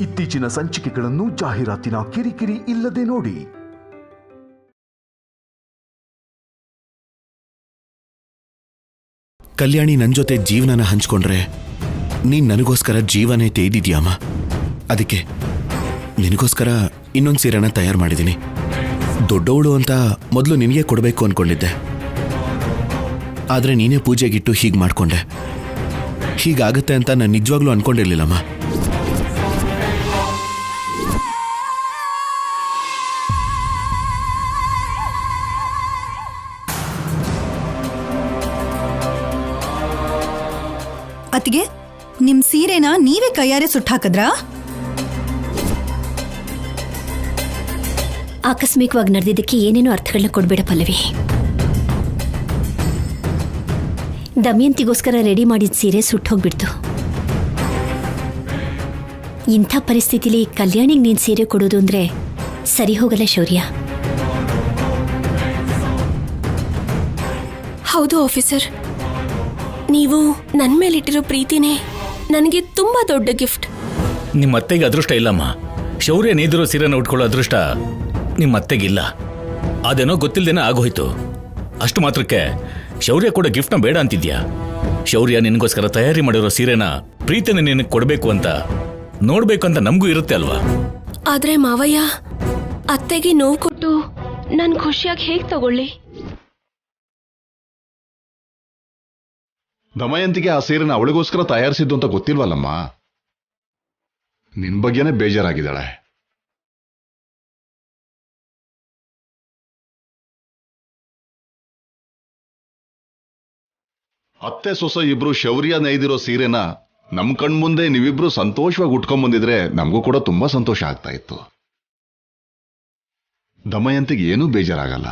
ಇತ್ತೀಚಿನ ಸಂಚಿಕೆಗಳನ್ನು ಜಾಹೀರಾತಿನ ಕಿರಿಕಿರಿ ಇಲ್ಲದೆ ನೋಡಿ. ಕಲ್ಯಾಣಿ ನನ್ನ ಜೊತೆ ಜೀವನನ ಹಂಚ್ಕೊಂಡ್ರೆ ನೀನ್ ನನಗೋಸ್ಕರ ಜೀವನೇ ತೆಯ್ದಿದ್ಯಾಮ. ಅದಕ್ಕೆ ನಿನಗೋಸ್ಕರ ಇನ್ನೊಂದು ಸೀರೆನ ತಯಾರು ಮಾಡಿದ್ದೀನಿ. ದೊಡ್ಡವಳು ಅಂತ ಮೊದಲು ನಿನಗೆ ಕೊಡಬೇಕು ಅನ್ಕೊಂಡಿದ್ದೆ, ಆದರೆ ನೀನೇ ಪೂಜೆಗಿಟ್ಟು ಹೀಗೆ ಮಾಡ್ಕೊಂಡೆ. ಹೀಗಾಗತ್ತೆ ಅಂತ ನಾನು ನಿಜವಾಗ್ಲೂ ಅನ್ಕೊಂಡಿರ್ಲಿಲ್ಲಮ್ಮ. ಅತ್ತಿಗೆ, ನಿಮ್ ಸೀರೆನ ನೀವೇ ಕೈಯಾರೆ ಸುಟ್ಟಾಕದ್ರಾ? ಆಕಸ್ಮಿಕವಾಗಿ ನಡೆದಿದ್ದಕ್ಕೆ ಏನೇನೋ ಅರ್ಥಗಳನ್ನ ಕೊಡ್ಬೇಡ ಪಲ್ಲವಿ. ದಮಯಂತಿಗೋಸ್ಕರ ರೆಡಿ ಮಾಡಿದ ಸೀರೆ ಸುಟ್ಟೋಗ್ಬಿಡ್ತು. ಇಂಥ ಪರಿಸ್ಥಿತಿಲಿ ಕಲ್ಯಾಣಿಗೆ ನೀನ್ ಸೀರೆ ಕೊಡೋದು ಅಂದ್ರೆ ಸರಿ ಹೋಗಲ್ಲ ಶೌರ್ಯ. ಹೌದು ಆಫೀಸರ್, ನೀವು ನನ್ನ ಮೇಲಿಟ್ಟಿರೋ ಪ್ರೀತಿನೇ ನನಗೆ ತುಂಬಾ ದೊಡ್ಡ ಗಿಫ್ಟ್. ನಿಮ್ಮ ಅತ್ತೆಗೆ ಅದೃಷ್ಟ ಇಲ್ಲಮ್ಮ. ಶೌರ್ಯ ನೀದಿರೋ ಸೀರೆನ ಉಟ್ಕೊಳ್ಳೋ ಅದೃಷ್ಟ ನಿಮ್ಮ ಅತ್ತೆಗಿಲ್ಲ. ಅದೇನೋ ಗೊತ್ತಿಲ್ಲದೇನೋ ಆಗೋಯ್ತು. ಅಷ್ಟು ಮಾತ್ರಕ್ಕೆ ಶೌರ್ಯ ಕೂಡ ಗಿಫ್ಟ್ನ ಬೇಡ ಅಂತಿದ್ಯಾ? ಶೌರ್ಯ ನಿನಗೋಸ್ಕರ ತಯಾರಿ ಮಾಡಿರೋ ಸೀರೆನ ಪ್ರೀತಿನ ನಿನಗೆ ಕೊಡಬೇಕು ಅಂತ ನೋಡ್ಬೇಕಂತ ನಮಗೂ ಇರುತ್ತೆ ಅಲ್ವಾ? ಆದ್ರೆ ಮಾವಯ್ಯ, ಅತ್ತೆಗೆ ನೋವು ಕೊಟ್ಟು ನಾನು ಖುಷಿಯಾಗಿ ಹೇಗೆ ತಗೊಳ್ಳಿ? ದಮಯಂತಿಗೆ ಆ ಸೀರೆನ ಅವಳಿಗೋಸ್ಕರ ತಯಾರಿಸಿದ್ದು ಅಂತ ಗೊತ್ತಿಲ್ವಲ್ಲಮ್ಮ. ನಿನ್ ಬಗ್ಗೆನೇ ಬೇಜಾರಾಗಿದ್ದಾಳೆ. ಅತ್ತೆ ಸೊಸೆ ಇಬ್ರು ಶೌರ್ಯ ನೇಯ್ದಿರೋ ಸೀರೆನ ನಮ್ ಕಣ್ಮುಂದೆ ನೀವಿಬ್ರು ಸಂತೋಷವಾಗಿ ಉಟ್ಕೊಂಡ್ಬಂದಿದ್ರೆ ನಮಗೂ ಕೂಡ ತುಂಬಾ ಸಂತೋಷ ಆಗ್ತಾ ಇತ್ತು. ದಮಯಂತಿಗೆ ಏನೂ ಬೇಜಾರಾಗಲ್ಲ.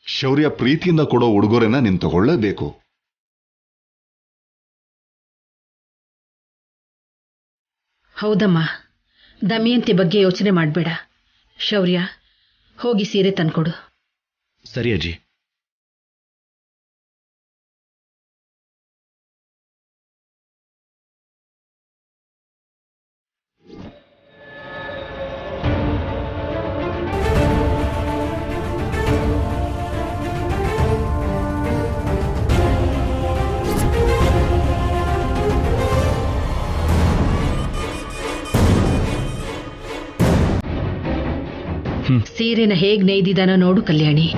ಶೌರ್ಯ ಪ್ರೀತಿಯಿಂದ ಕೊಡೋ ಉಡುಗೊರೆನ ನೀನ್ ತಗೊಳ್ಳೇಬೇಕು. ಹೌದಮ್ಮ, ದಮಯಂತಿ ಬಗ್ಗೆ ಯೋಚನೆ ಮಾಡಬೇಡ. ಶೌರ್ಯ, ಹೋಗಿ ಸೀರೆ ತಂದ್ಕೊಡು. ಸರಿ ಅಜ್ಜಿ. ಸೀರೆನ ಹೇಗ್ ನೇಯ್ದಿದಾನ ನೋಡು ಕಲ್ಯಾಣಿ.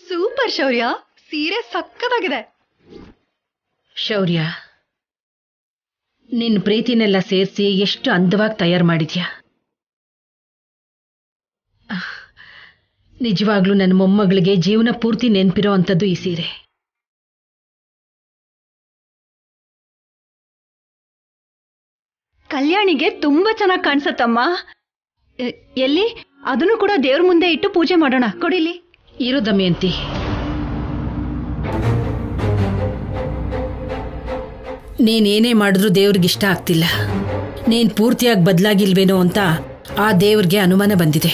ಸೂಪರ್ ಶೌರ್ಯ, ಸೀರೆ ಸಕ್ಕತ್ತಾಗಿದೆ. ಶೌರ್ಯ, ನಿನ್ನ ಪ್ರೀತಿನೆಲ್ಲ ಸೇರಿಸಿ ಎಷ್ಟು ಅಂದವಾಗಿ ತಯಾರು ಮಾಡಿದ್ಯಾ. ನಿಜವಾಗ್ಲೂ ನನ್ನ ಮೊಮ್ಮಗಳಿಗೆ ಜೀವನ ಪೂರ್ತಿ ನೆನಪಿರೋ ಅಂಥದ್ದು ಈ ಸೀರೆ. ಕಲ್ಯಾಣಿಗೆ ತುಂಬಾ ಚೆನ್ನಾಗಿ ಕಾಣಿಸತ್ತಮ್ಮ. ಎಲ್ಲಿ ಅದನ್ನು ಕೂಡ ದೇವ್ರ ಮುಂದೆ ಇಟ್ಟು ಪೂಜೆ ಮಾಡೋಣ. ಕೊಡಿಲಿ. ಇರು ದಮಯಂತಿ. ನೀನೇನೇ ಮಾಡಿದ್ರೂ ದೇವ್ರಿಗೆ ಇಷ್ಟ ಆಗ್ತಿಲ್ಲ. ನೀನ್ ಪೂರ್ತಿಯಾಗಿ ಬದಲಾಗಿಲ್ವೇನೋ ಅಂತ ಆ ದೇವ್ರಿಗೆ ಅನುಮಾನ ಬಂದಿದೆ.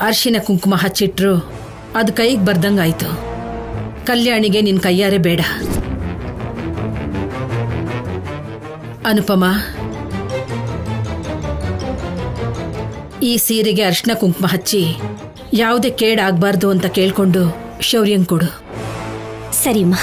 ಅರ್ಶಿನ ಕುಂಕುಮ ಹಚ್ಚಿಟ್ರು ಅದು ಕೈಗೆ ಬರ್ದಂಗಾಯ್ತು. ಕಲ್ಯಾಣಿಗೆ ನಿನ್ ಕೈಯಾರೆ ಬೇಡ. ಅನುಪಮ, ಈ ಸೀರೆಗೆ ಅರ್ಶಿನ ಕುಂಕುಮ ಹಚ್ಚಿ ಯಾವುದೇ ಕೇಡಾಗಬಾರ್ದು ಅಂತ ಕೇಳ್ಕೊಂಡು ಶೌರ್ಯಂಗೆ ಕೊಡು. ಸರಿಮ್ಮ.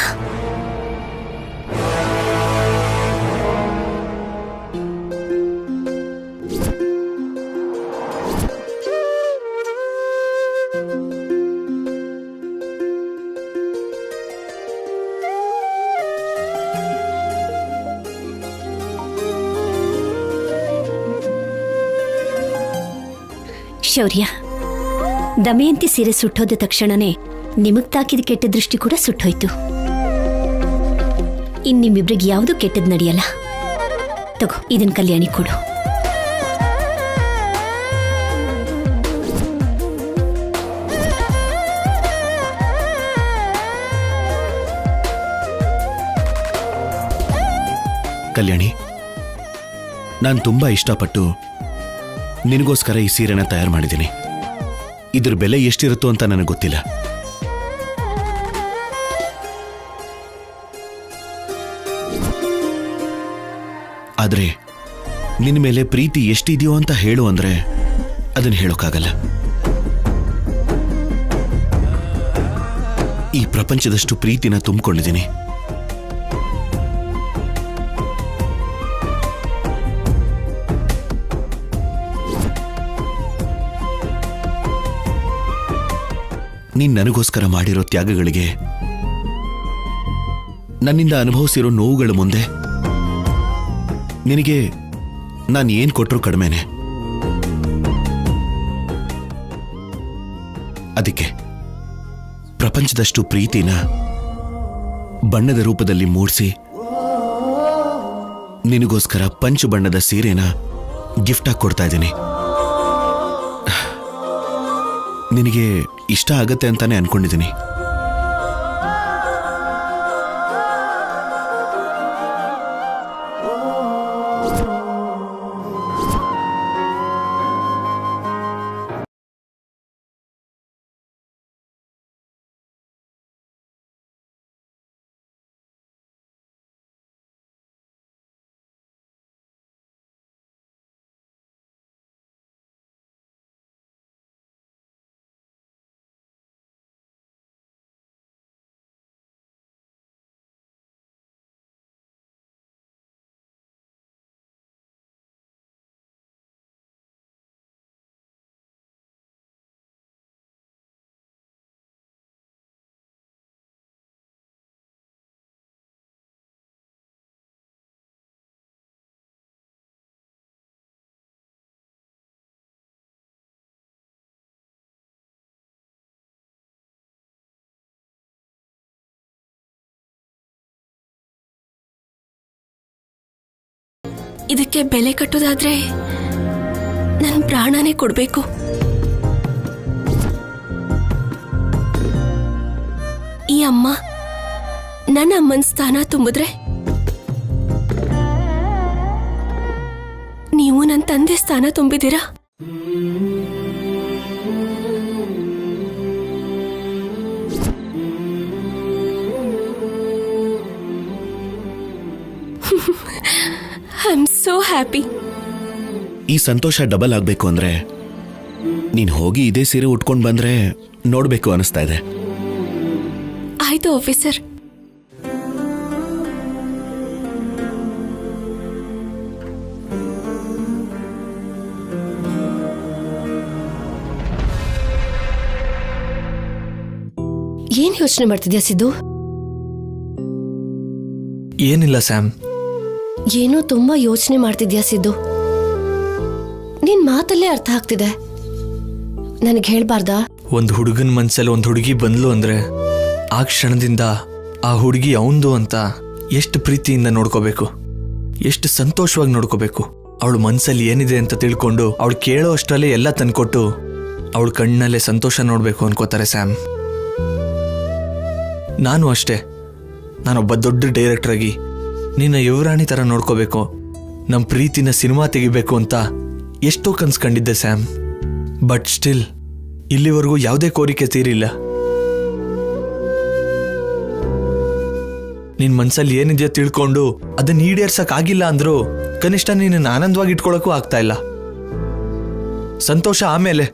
ಶೌರ್ಯ, ದಮಯಂತಿ ಸೀರೆ ಸುಟ್ಟೋದ ತಕ್ಷಣನೇ ನಿಮಗ್ ತಾಕಿದ ಕೆಟ್ಟ ದೃಷ್ಟಿ ಕೂಡ ಸುಟ್ಟೋಯ್ತು. ಇನ್ ನಿಮ್ಮಿಬ್ರಿಗೆ ಯಾವುದು ಕೆಟ್ಟದ್ ನಡೆಯಲ್ಲ. ತಗೋ, ಇದನ್ ಕಲ್ಯಾಣಿ ಕೊಡು. ಕಲ್ಯಾಣಿ, ನಾನು ತುಂಬಾ ಇಷ್ಟಪಟ್ಟು ನಿನಗೋಸ್ಕರ ಈ ಸೀರೆನ ತಯಾರು ಮಾಡಿದ್ದೀನಿ. ಇದ್ರ ಬೆಲೆ ಎಷ್ಟಿರುತ್ತೋ ಅಂತ ನನಗೆ ಗೊತ್ತಿಲ್ಲ. ಆದ್ರೆ ನಿನ್ನ ಮೇಲೆ ಪ್ರೀತಿ ಎಷ್ಟಿದೆಯೋ ಅಂತ ಹೇಳು ಅಂದ್ರೆ ಅದನ್ನ ಹೇಳೋಕ್ಕಾಗಲ್ಲ. ಈ ಪ್ರಪಂಚದಷ್ಟು ಪ್ರೀತಿನ ತುಂಬಿಕೊಂಡಿದ್ದೀನಿ. ನೀನ್ ನನಗೋಸ್ಕರ ಮಾಡಿರೋ ತ್ಯಾಗಗಳಿಗೆ, ನನ್ನಿಂದ ಅನುಭವಿಸಿರೋ ನೋವುಗಳ ಮುಂದೆ ನಿನಗೆ ನಾನು ಏನ್ ಕೊಟ್ಟರೂ ಕಡಿಮೆನೆ. ಅದಕ್ಕೆ ಪ್ರಪಂಚದಷ್ಟು ಪ್ರೀತಿನ ಬಣ್ಣದ ರೂಪದಲ್ಲಿ ಮೂಡಿಸಿ ನಿನಗೋಸ್ಕರ ಪಂಚು ಬಣ್ಣದ ಸೀರೆನ ಗಿಫ್ಟ್ ಆಗಿ ಕೊಡ್ತಾ ಇದ್ದೀನಿ. ನಿನಗೆ ಇಷ್ಟ ಆಗತ್ತೆ ಅಂತಾನೆ ಅನ್ಕೊಂಡಿದ್ದೀನಿ. ಇದಕ್ಕೆ ಬೆಲೆ ಕಟ್ಟೋದಾದ್ರೆ ನನ್ನ ಪ್ರಾಣನೇ ಕೊಡ್ಬೇಕು. ಈ ಅಮ್ಮ ನನ್ನ ಅಮ್ಮನ ಸ್ಥಾನ ತುಂಬಿದ್ರೆ, ನೀವು ನನ್ನ ತಂದೆ ಸ್ಥಾನ ತುಂಬಿದ್ದೀರಾ. I am so happy. ಈ ಸಂತೋಷ ಡಬಲ್ ಆಗ್ಬೇಕು ಅಂದ್ರೆ ನೀನ್ ಹೋಗಿ ಇದೇ ಸೀರೆ ಉಟ್ಕೊಂಡ್ ಬಂದ್ರೆ ನೋಡ್ಬೇಕು ಅನಿಸ್ತಾ ಇದೆ. ಆಯ್ತು ಆಫೀಸರ್. ಏನ್ ಯೋಚನೆ ಮಾಡ್ತಿದ್ಯಾ ಸಿದ್ದು? ಏನಿಲ್ಲ ಸ್ಯಾಮ್. ಏನೋ ತುಂಬಾ ಯೋಚನೆ ಮಾಡ್ತಿದ್ಯಾ ಸಿದ್ದು. ನಿನ್ ಮಾತಲ್ಲೇ ಅರ್ಥ ಆಗ್ತಿದೆ. ನನಗೆ ಹೇಳ್ಬಾರ್ದಾ? ಒಂದು ಹುಡುಗನ ಮನ್ಸಲ್ಲಿ ಒಂದು ಹುಡುಗಿ ಬಂದ್ಲು ಅಂದ್ರೆ ಆ ಕ್ಷಣದಿಂದ ಆ ಹುಡುಗಿ ಅವಂದು ಅಂತ ಎಷ್ಟು ಪ್ರೀತಿಯಿಂದ ನೋಡ್ಕೋಬೇಕು, ಎಷ್ಟು ಸಂತೋಷವಾಗಿ ನೋಡ್ಕೋಬೇಕು. ಅವಳ ಮನ್ಸಲ್ಲಿ ಏನಿದೆ ಅಂತ ತಿಳ್ಕೊಂಡು ಅವಳು ಕೇಳೋ ಅಷ್ಟರಲ್ಲೇ ಎಲ್ಲ ತಂದ್ಕೊಟ್ಟು ಅವಳ ಕಣ್ಣಲ್ಲೇ ಸಂತೋಷ ನೋಡ್ಬೇಕು ಅನ್ಕೋತಾರೆ ಸ್ಯಾಮ್. ನಾನು ಅಷ್ಟೇ. ನಾನೊಬ್ಬ ದೊಡ್ಡ ಡೈರೆಕ್ಟರ್ ಆಗಿ ನಿನ್ನ ಯುವರಾಣಿ ಥರ ನೋಡ್ಕೋಬೇಕು, ನಮ್ಮ ಪ್ರೀತಿನ ಸಿನಿಮಾ ತೆಗಿಬೇಕು ಅಂತ ಎಷ್ಟೋ ಕನ್ಸ್ಕೊಂಡಿದ್ದೆ ಸ್ಯಾಮ್. ಬಟ್ ಸ್ಟಿಲ್ ಇಲ್ಲಿವರೆಗೂ ಯಾವುದೇ ಕೋರಿಕೆ ತೀರಿಲ್ಲ. ನಿನ್ ಮನ್ಸಲ್ಲಿ ಏನಿದೆಯೋ ತಿಳ್ಕೊಂಡು ಅದನ್ನ ಈಡೇರ್ಸಕ್ ಆಗಿಲ್ಲ ಅಂದ್ರೂ ಕನಿಷ್ಠ ನೀನು ಆನಂದವಾಗಿ ಇಟ್ಕೊಳಕ್ಕೂ ಆಗ್ತಾ ಇಲ್ಲ. ಸಂತೋಷ ಆಮೇಲೆ,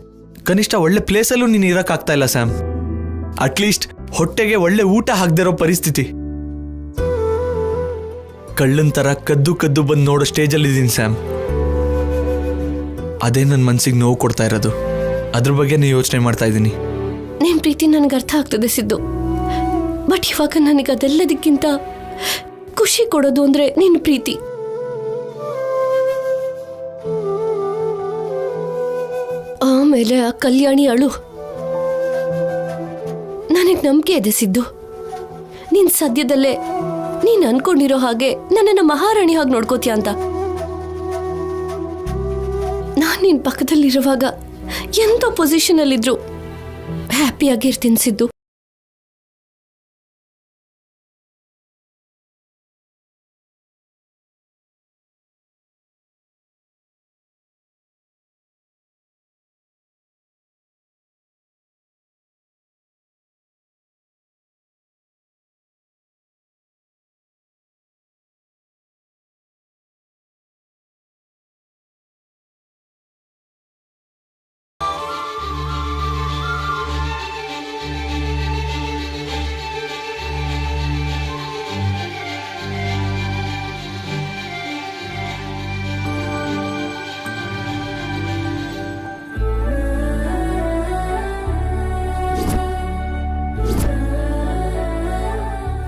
ಕನಿಷ್ಠ ಒಳ್ಳೆ ಪ್ಲೇಸಲ್ಲೂ ನೀನು ಇರಕ್ಕಾಗ್ತಾ ಇಲ್ಲ ಸ್ಯಾಮ್. ಅಟ್ಲೀಸ್ಟ್ ಹೊಟ್ಟೆಗೆ ಒಳ್ಳೆ ಊಟ ಹಾಕ್ದಿರೋ ಪರಿಸ್ಥಿತಿ. ಕಳ್ಳನ್ ತರ ಕದ್ದು ಕದ್ದು ಬಂದು ನೋಡೋ ಸ್ಟೇಜಲ್ಲಿ ಇದ್ದೀನಿ ಸ್ಯಾಮ್. ಅದೇ ನನ್ನ ಮನ್ಸಿಗೆ ನೋವು ಕೊಡ್ತಾ ಇರೋದು. ಅದ್ರ ಬಗ್ಗೆ ನೀವು ಯೋಚನೆ ಮಾಡ್ತಾ ಇದ್ದೀನಿ. ನಿನ್ ಪ್ರೀತಿ ನನಗೆ ಅರ್ಥ ಆಗ್ತದೆ ಸಿದ್ದು. ಬಟ್ ಇವಾಗ ನನಗೆ ಅದೆಲ್ಲದಕ್ಕಿಂತ ಖುಷಿ ಕೊಡೋದು ಅಂದ್ರೆ ನಿನ್ನ ಪ್ರೀತಿ. ಆಮೇಲೆ ಆ ಕಲ್ಯಾಣಿ ಅಳು. ನನಗೆ ನಂಬಿಕೆ ಇದೆ ಸಿದ್ದು, ನೀನ್ ಸದ್ಯದಲ್ಲೇ ನೀನ್ ಅನ್ಕೊಂಡಿರೋ ಹಾಗೆ ನನ್ನನ್ನ ಮಹಾರಾಣಿ ಹಾಗೆ ನೋಡ್ಕೋತೀಯ ಅಂತ. ನಾನ್ ನಿನ್ ಪಕ್ಕದಲ್ಲಿರುವಾಗ ಎಂತ ಪೊಸಿಷನ್ ಅಲ್ಲಿದ್ರು ಹ್ಯಾಪಿಯಾಗಿರ್ತೀನಿ ಸಿದ್ದು.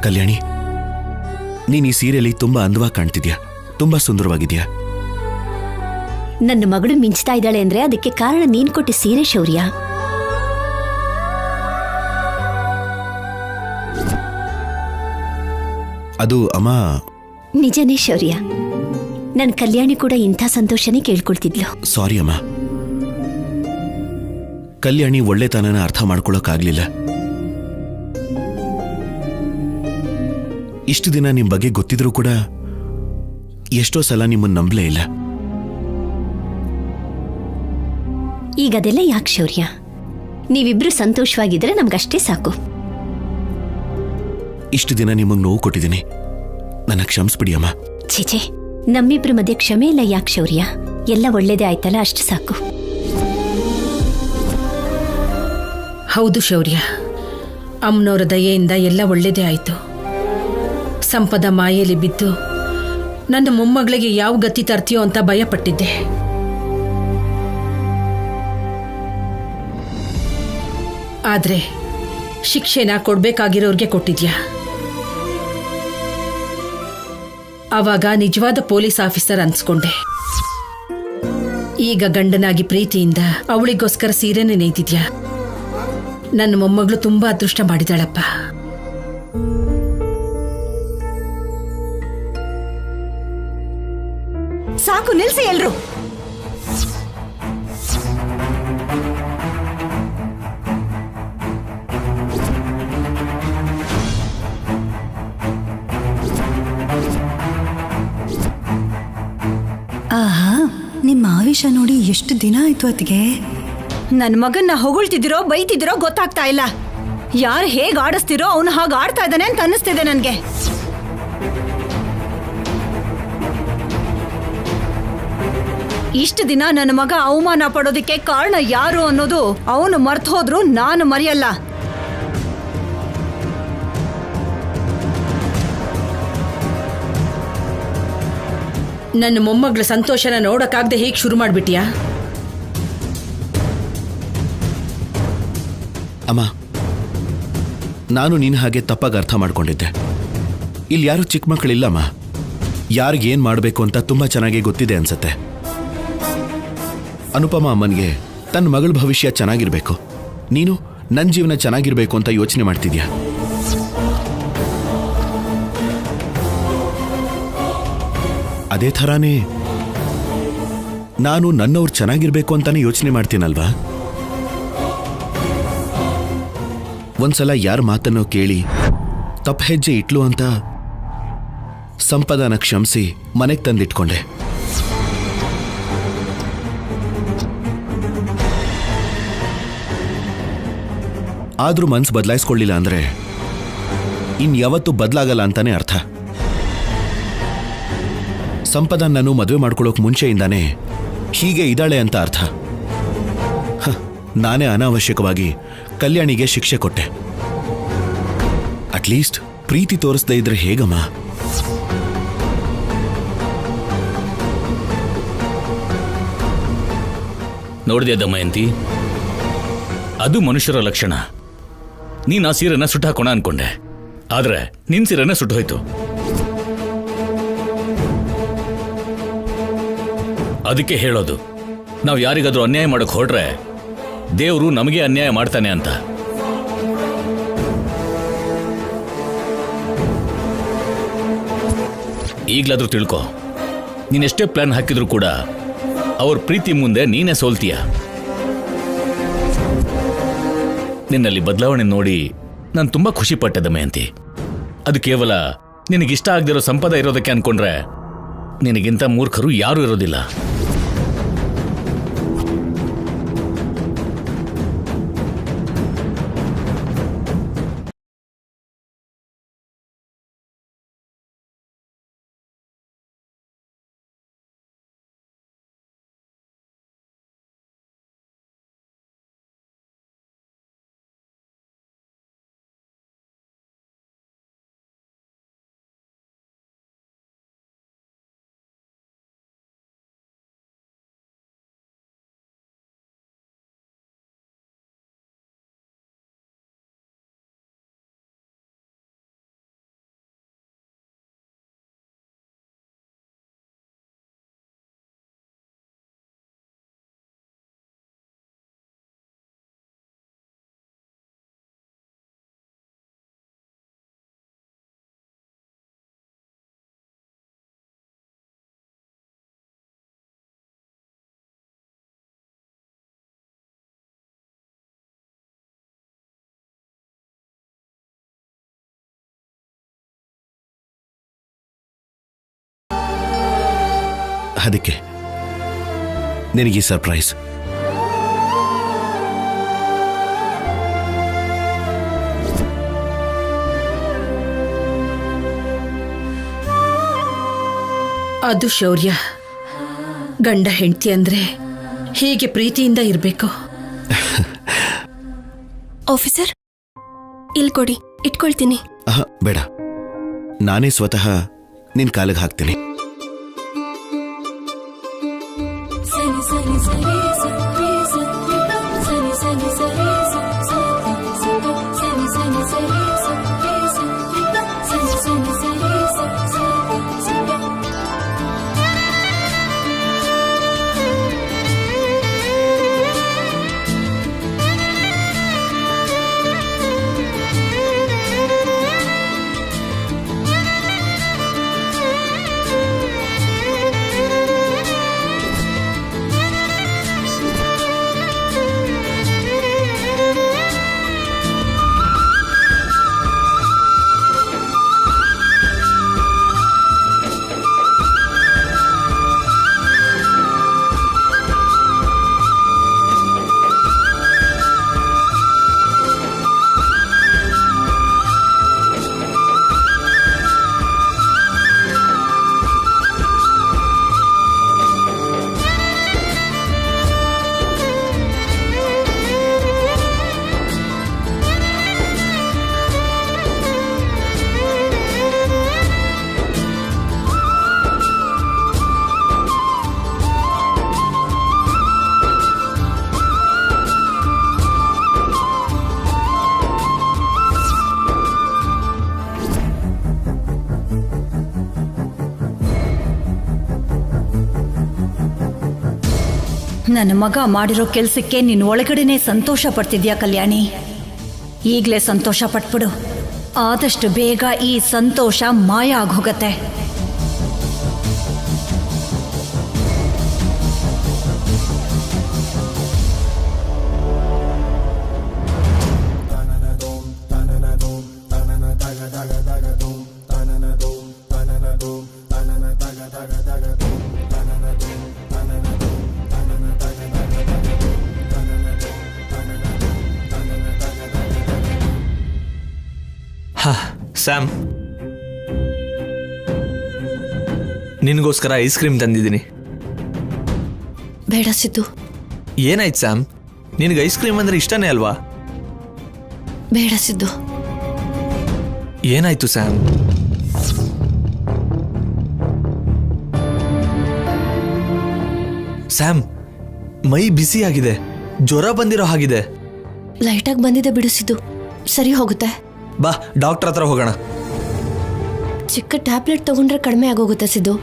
ಕಲ್ಯಾಣಿ, ನೀನ್ ಈ ಸೀರೆಯಲ್ಲಿ ತುಂಬಾ ಅಂದವಾಗಿ ಕಾಣ್ತಿದ್ಯಾ, ತುಂಬಾ ಸುಂದರವಾಗಿದ್ಯಾ. ನನ್ನ ಮಗಳು ಮಿಂಚ್ತಾ ಇದ್ದಾಳೆ ಅಂದ್ರೆ ಅದಕ್ಕೆ ಕಾರಣ ನೀನ್ ಕೊಟ್ಟ ಸೀರೆ ಶೌರ್ಯ. ಅದು ಅಮ್ಮ. ನಿಜನೇ ಶೌರ್ಯ, ನನ್ ಕಲ್ಯಾಣಿ ಕೂಡ ಇಂಥ ಸಂತೋಷನೇ ಕೇಳ್ಕೊಳ್ತಿದ್ಲು. ಸಾರಿ ಅಮ್ಮ, ಕಲ್ಯಾಣಿ ಒಳ್ಳೆತನನ ಅರ್ಥ ಮಾಡ್ಕೊಳ್ಳೋಕ್ಕಾಗ್ಲಿಲ್ಲ. ಇಷ್ಟು ದಿನ ನಿಮ್ ಬಗ್ಗೆ ಗೊತ್ತಿದ್ರೂ ಕೂಡ ಎಷ್ಟೋ ಸಲ ನಿಮ್ಮನ್ನ ನಂಬಲೇ ಇಲ್ಲ. ಈಗ ಅದೆಲ್ಲ ಯಾಕೆ ಶೌರ್ಯ? ನೀವಿಬ್ರು ಸಂತೋಷವಾಗಿದ್ರೆ ನಮ್ಗಷ್ಟೇ ಸಾಕು. ಇಷ್ಟು ದಿನ ನಿಮಗೆ ನೋವು ಕೊಟ್ಟಿದ್ದೀನಿ, ನನ್ನ ಕ್ಷಮಿಸ್ಬಿಡಿ ಅಮ್ಮ. ಛೀಚೆ, ನಮ್ಮಿಬ್ರ ಮಧ್ಯೆ ಕ್ಷಮೆ ಇಲ್ಲ ಯಾಕೆ ಶೌರ್ಯ? ಎಲ್ಲ ಒಳ್ಳೇದೇ ಆಯ್ತಲ್ಲ, ಅಷ್ಟು ಸಾಕು. ಹೌದು ಶೌರ್ಯ, ಅಮ್ಮನವರ ದಯೆಯಿಂದ ಎಲ್ಲ ಒಳ್ಳೇದೇ ಆಯ್ತು. ಸಂಪದ ಮಾಯೆಯಲ್ಲಿ ಬಿದ್ದು ನನ್ನ ಮೊಮ್ಮಗಳಿಗೆ ಯಾವ ಗತಿ ತರ್ತೀಯೋ ಅಂತ ಭಯಪಟ್ಟಿದ್ದೆ. ಆದ್ರೆ ಶಿಕ್ಷೆನ ಕೊಡ್ಬೇಕಾಗಿರೋರ್ಗೆ ಕೊಟ್ಟಿದ್ಯಾ. ಆವಾಗ ನಿಜವಾದ ಪೊಲೀಸ್ ಆಫೀಸರ್ ಅನ್ಸ್ಕೊಂಡೆ. ಈಗ ಗಂಡನಾಗಿ ಪ್ರೀತಿಯಿಂದ ಅವಳಿಗೋಸ್ಕರ ಸೀರೆನೇ ನೇಯ್ದಿದ್ಯಾ. ನನ್ನ ಮೊಮ್ಮಗಳು ತುಂಬಾ ಅದೃಷ್ಟ ಮಾಡಿದಾಳಪ್ಪ. ಸಾಕು, ನಿಲ್ಸಿ ಎಲ್ರು. ಆಹಾ, ನಿಮ್ಮ ಆವೇಶ ನೋಡಿ ಎಷ್ಟು ದಿನ ಆಯ್ತು ಅತ್ತಿಗೆ. ನನ್ ಮಗನ್ನ ಹೊಗಳ್ತಿದಿರೋ ಬೈತಿದಿರೋ ಗೊತ್ತಾಗ್ತಾ ಇಲ್ಲ. ಯಾರು ಹೇಗ್ ಆಡಿಸ್ತಿರೋ ಅವನು ಹಾಗೆ ಆಡ್ತಾ ಇದ್ದಾನೆ ಅಂತ ಅನ್ನಿಸ್ತಿದೆ ನನ್ಗೆ. ಇಷ್ಟು ದಿನ ನನ್ನ ಮಗ ಅವಮಾನ ಪಡೋದಕ್ಕೆ ಕಾರಣ ಯಾರು ಅನ್ನೋದು ಅವನು ಮರ್ತು ಹೋದ್ರು ನಾನು ಮರೆಯಲ್ಲ. ನನ್ನ ಮೊಮ್ಮಗಳ ಸಂತೋಷನ ನೋಡಕ್ಕಾಗದೆ ಹೇಗೆ ಶುರು ಮಾಡ್ಬಿಟ್ಟಿಯಾ? ಅಮ್ಮ, ನಾನು ನಿನ್ನ ಹಾಗೆ ತಪ್ಪಾಗಿ ಅರ್ಥ ಮಾಡ್ಕೊಂಡಿದ್ದೆ. ಇಲ್ಲಿ ಯಾರು ಚಿಕ್ಕ ಮಕ್ಕಳಿಲ್ಲಮ್ಮ. ಯಾರಿಗೇನ್ ಮಾಡಬೇಕು ಅಂತ ತುಂಬಾ ಚೆನ್ನಾಗಿ ಗೊತ್ತಿದೆ ಅನ್ಸತ್ತೆ. ಅನುಪಮ ಅಮ್ಮನಿಗೆ ತನ್ನ ಮಗಳ ಭವಿಷ್ಯ ಚೆನ್ನಾಗಿರ್ಬೇಕು, ನೀನು ನನ್ನ ಜೀವನ ಚೆನ್ನಾಗಿರ್ಬೇಕು ಅಂತ ಯೋಚನೆ ಮಾಡ್ತಿದ್ಯಾ. ಅದೇ ಥರಾನೇ ನಾನು ನನ್ನವ್ರು ಚೆನ್ನಾಗಿರ್ಬೇಕು ಅಂತಾನೆ ಯೋಚನೆ ಮಾಡ್ತೀನಲ್ವಾ. ಒಂದ್ಸಲ ಯಾರ ಮಾತನ್ನೋ ಕೇಳಿ ತಪ್ಪ ಹೆಜ್ಜೆ ಇಟ್ಲು ಅಂತ ಸಂಪದನ ಕ್ಷಮಿಸಿ ಮನೆಗೆ ತಂದಿಟ್ಕೊಂಡೆ. ಆದ್ರೂ ಮನ್ಸು ಬದಲಾಯಿಸ್ಕೊಳ್ಳಿಲ್ಲ ಅಂದ್ರೆ ಇನ್ಯಾವತ್ತೂ ಬದಲಾಗಲ್ಲ ಅಂತಾನೆ ಅರ್ಥ. ಸಂಪದ ನಾನು ಮದುವೆ ಮಾಡ್ಕೊಳ್ಳೋಕೆ ಮುಂಚೆಯಿಂದಾನೇ ಹೀಗೆ ಇದ್ದಾಳೆ ಅಂತ ಅರ್ಥ. ನಾನೇ ಅನಾವಶ್ಯಕವಾಗಿ ಕಲ್ಯಾಣಿಗೆ ಶಿಕ್ಷೆ ಕೊಟ್ಟೆ. ಅಟ್ಲೀಸ್ಟ್ ಪ್ರೀತಿ ತೋರಿಸದೇ ಇದ್ರೆ ಹೇಗಮ್ಮ? ನೋಡಿದೆ ದಮಯಂತಿ, ಅದು ಮನುಷ್ಯರ ಲಕ್ಷಣ. ನೀನ್ ಆ ಸೀರೆನ ಸುಟ್ಟಾಕೋಣ ಅನ್ಕೊಂಡೆ, ಆದ್ರೆ ನಿನ್ ಸೀರೆನ ಸುಟ್ಟೋಯ್ತು. ಅದಕ್ಕೆ ಹೇಳೋದು, ನಾವು ಯಾರಿಗಾದ್ರೂ ಅನ್ಯಾಯ ಮಾಡಕ್ ಹೊರಟ್ರೆ ದೇವರು ನಮಗೆ ಅನ್ಯಾಯ ಮಾಡ್ತಾನೆ ಅಂತ. ಈಗ್ಲಾದ್ರೂ ತಿಳ್ಕೊ, ನೀನೆಷ್ಟೇ ಪ್ಲಾನ್ ಹಾಕಿದ್ರು ಕೂಡ ಅವ್ರ ಪ್ರೀತಿ ಮುಂದೆ ನೀನೇ ಸೋಲ್ತೀಯ. ನಿನ್ನಲ್ಲಿ ಬದಲಾವಣೆ ನೋಡಿ ನಾನು ತುಂಬಾ ಖುಷಿ ಪಟ್ಟೆ ದಮಯಂತಿ. ಅದು ಕೇವಲ ನಿನಗಿಷ್ಟ ಆಗದಿರೋ ಸಂಪದ ಇರೋದಕ್ಕೆ ಅನ್ಕೊಂಡ್ರೆ ನಿನಗಿಂತ ಮೂರ್ಖರು ಯಾರೂ ಇರೋದಿಲ್ಲ. ಅದಕ್ಕೆ ನಿನಗೆ ಸರ್ಪ್ರೈಸ್. ಅದು ಶೌರ್ಯ. ಗಂಡ ಹೆಂಡತಿ ಅಂದ್ರೆ ಹೀಗೆ ಪ್ರೀತಿಯಿಂದ ಇರಬೇಕು. ಆಫೀಸರ್, ಇಲ್ಲಿ ಕೊಡಿ, ಇಟ್ಕೊಳ್ತೀನಿ. ಬೇಡ, ನಾನೇ ಸ್ವತಃ ನಿನ್ ಕಾಲಿಗೆ ಹಾಕ್ತೀನಿ. ನನ್ನ ಮಗ ಮಾಡಿರೋ ಕೆಲಸಕ್ಕೆ ನೀನು ಒಳಗಡೆನೆ ಸಂತೋಷ ಪಡ್ತಿದ್ಯಾ ಕಲ್ಯಾಣಿ? ಈಗಲೇ ಸಂತೋಷ ಪಟ್ಬಿಡು. ಆದಷ್ಟು ಬೇಗ ಈ ಸಂತೋಷ ಮಾಯ ಆಗೋಗತ್ತೆ. ಸ್ಯಾಮ್, ನಿನಗೋಸ್ಕರ ಐಸ್ ಕ್ರೀಮ್ ತಂದಿದ್ದೀನಿ. ಬೇಡ ಸಿದ್ದು. ಏನಾಯ್ತು ಸ್ಯಾಮ್? ನಿನಗೆ ಐಸ್ ಕ್ರೀಮ್ ಅಂದ್ರೆ ಇಷ್ಟನೇ ಅಲ್ವಾ? ಬೇಡ ಸಿದ್ದು. ಏನಾಯ್ತು ಸ್ಯಾಮ್? ಸ್ಯಾಮ್, ಮೈ ಬಿಸಿ ಆಗಿದೆ, ಜ್ವರ ಬಂದಿರೋ ಹಾಗಿದೆ. ಲೈಟಾಗಿ ಬಂದಿದೆ ಬಿಡಿಸಿದ್ದು, ಸರಿ ಹೋಗುತ್ತೆ. ಬಾ, ಡಾಕ್ಟರ್ ಹತ್ರ ಹೋಗೋಣ. ಚಿಕ್ಕ ಟ್ಯಾಬ್ಲೆಟ್ ತಗೊಂಡ್ರೆ ಕಡಿಮೆ ಆಗೋಗುತ್ತೆ ಸಿದ್ದು.